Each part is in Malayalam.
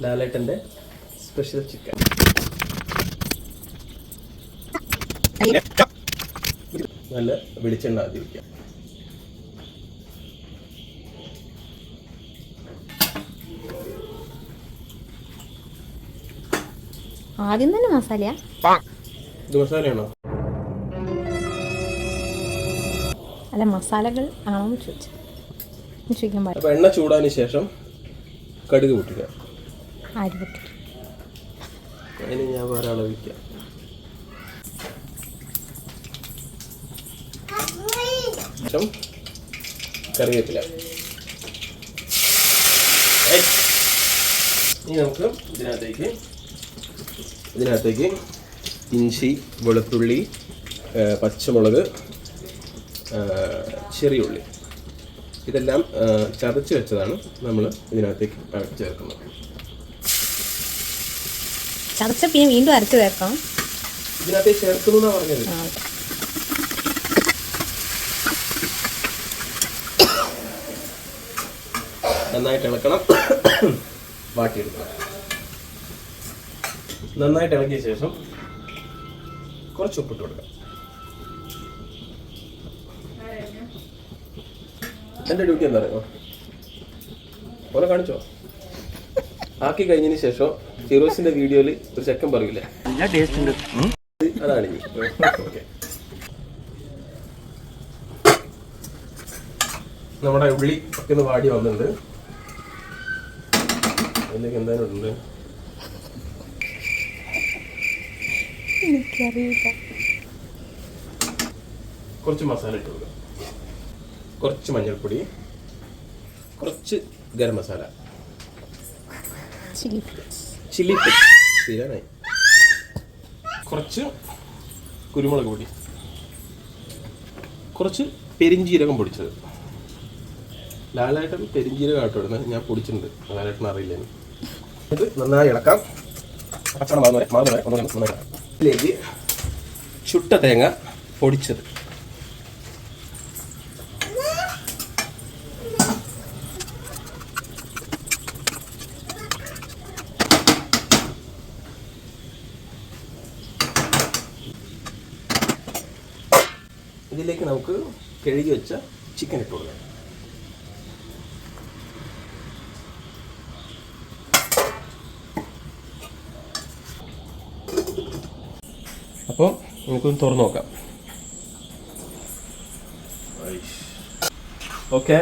ലാലേട്ടൻ്റെ സ്പെഷ്യൽ ചിക്കൻ. നല്ല വെളിച്ചെണ്ണ ആദ്യം വയ്ക്കാം. ആദ്യം തന്നെ മസാലയാ? ഇത് മസാലയാണോ? അല്ല, മസാലകൾ ആണോ ചോദിച്ചത്. അപ്പോൾ എണ്ണ ചൂടാന് ശേഷം കടുക് പൊട്ടിക്കുക. ആര് പൊട്ടിക്കും? അതിന് ഞാൻ വേറെ അളവിക്കാം. ശേഷം കറിവേപ്പില. ഇനി നമുക്ക് ഇതിനകത്തേക്ക് ഇഞ്ചി, വെളുത്തുള്ളി, പച്ചമുളക്, ചെറിയ ഉള്ളി ഇതെല്ലാം ചതച്ച് വെച്ചതാണ് നമ്മൾ ഇതിനകത്തേക്ക് ചേർക്കുന്നത്. ചതച്ച പിന്നെ വീണ്ടും അരച്ച് ചേർക്കണം. ഇതിനകത്തേക്ക് ചേർക്കുന്നു എന്നാണ് പറഞ്ഞത്. നന്നായിട്ട് ഇളക്കണം, വാട്ടിയെടുക്കണം. നന്നായിട്ട് ഇളക്കിയ ശേഷം കുറച്ച് ഉപ്പിട്ട് കൊടുക്കാം. എൻ്റെ ഡ്യൂട്ടി എന്താ അറിയോ? ഓരോ കാണിച്ചോ. ആക്കി കഴിഞ്ഞതിന് ശേഷം ഫിറോസിന്റെ വീഡിയോയിൽ ഒരു ചെക്കൻ പറയൂലേ, അതാണ്. ഓക്കെ, നമ്മുടെ ഉള്ളി ഒക്കെ ഒന്ന് വാടി വന്നിട്ടുണ്ട്. അതിലേക്ക് എന്തായാലും ഉണ്ട്. കുറച്ച് മസാല ഇട്ട് കൊടുക്കുക. കുറച്ച് മഞ്ഞൾപ്പൊടി, കുറച്ച് ഗരം മസാല, ചില്ലി ഫ്ലേക്സ്, കുറച്ച് കുരുമുളക് പൊടി, കുറച്ച് പെരിഞ്ജീരകം പൊടിച്ചത്. ലാലേട്ടൻ പെരിഞ്ജീരകം ആട്ടോ ഇടുന്നത്, ഞാൻ പൊടിച്ചിട്ടുണ്ട്. ലാലേട്ടൻ അറിയില്ല. ഇത് നന്നായി ഇളക്കാം. പച്ചവെള്ളം മാറുന്ന വരെ നന്നായി ഇളക്കാം. ഇതിലേക്ക് ചുട്ട തേങ്ങ പൊടിച്ചത്, ഇതിലേക്ക് നമുക്ക് കഴുകി വെച്ച ചിക്കൻ ഇട്ട് കൊടുക്കാം. അപ്പോൾ നമുക്കൊന്ന് തുറന്നു നോക്കാം. ഓക്കെ,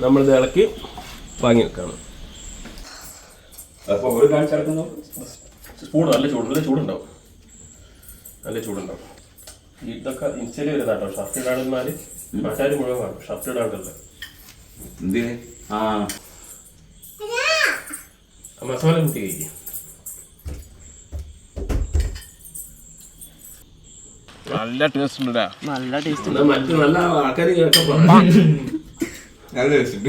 നമ്മളിത് ഇളക്കി വാങ്ങി വെക്കാണ്. അപ്പോൾ ഒരു കാണിച്ചെടുക്കുന്നു. സ്പൂൺ നല്ല ചൂടുണ്ടാവും. ഇതൊക്കെ ഇൻസ്റ്റയിൽ വരുന്നതാട്ടോ. ഷർട്ട് ഇടാണെന്നാൽ നാട്ടുകാർ മുഴുവൻ കാണും. ഷർട്ട് ഇടാണ്ടല്ലേ മസാല കൂട്ടി കഴിക്കും. നല്ല ടേസ്റ്റ് ഉണ്ട്. നല്ല ടേസ്റ്റ്. മറ്റു നല്ല ആൾക്കാർ കേൾക്കാൻ നല്ല ടേസ്റ്റ് ഉണ്ട്.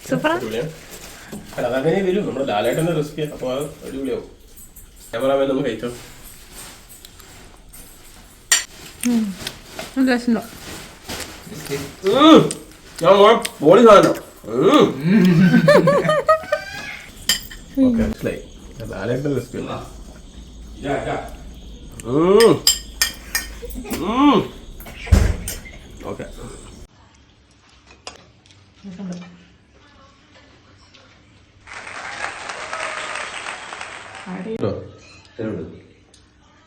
സൂപ്പർ. അതങ്ങനെ വരും. നമ്മുടെ ലാലേട്ടൻ്റെ റെസിപ്പി. അപ്പോൾ അത് അടിപൊളിയാവും. ക്യാമറാമാൻ നമ്മൾ കഴിച്ചോ. ബോളി സാധനം. ഓക്കെ, മനസ്സിലായി. ലാലേട്ടൻ്റെ റെസിപ്പി അല്ല. ഓക്കെ,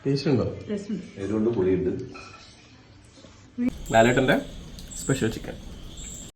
ടേസ്റ്റ് ഉണ്ടോ? എരിവുണ്ട്, പുളിയുണ്ട്. ലാലേട്ടൻ്റെ സ്പെഷ്യൽ ചിക്കൻ.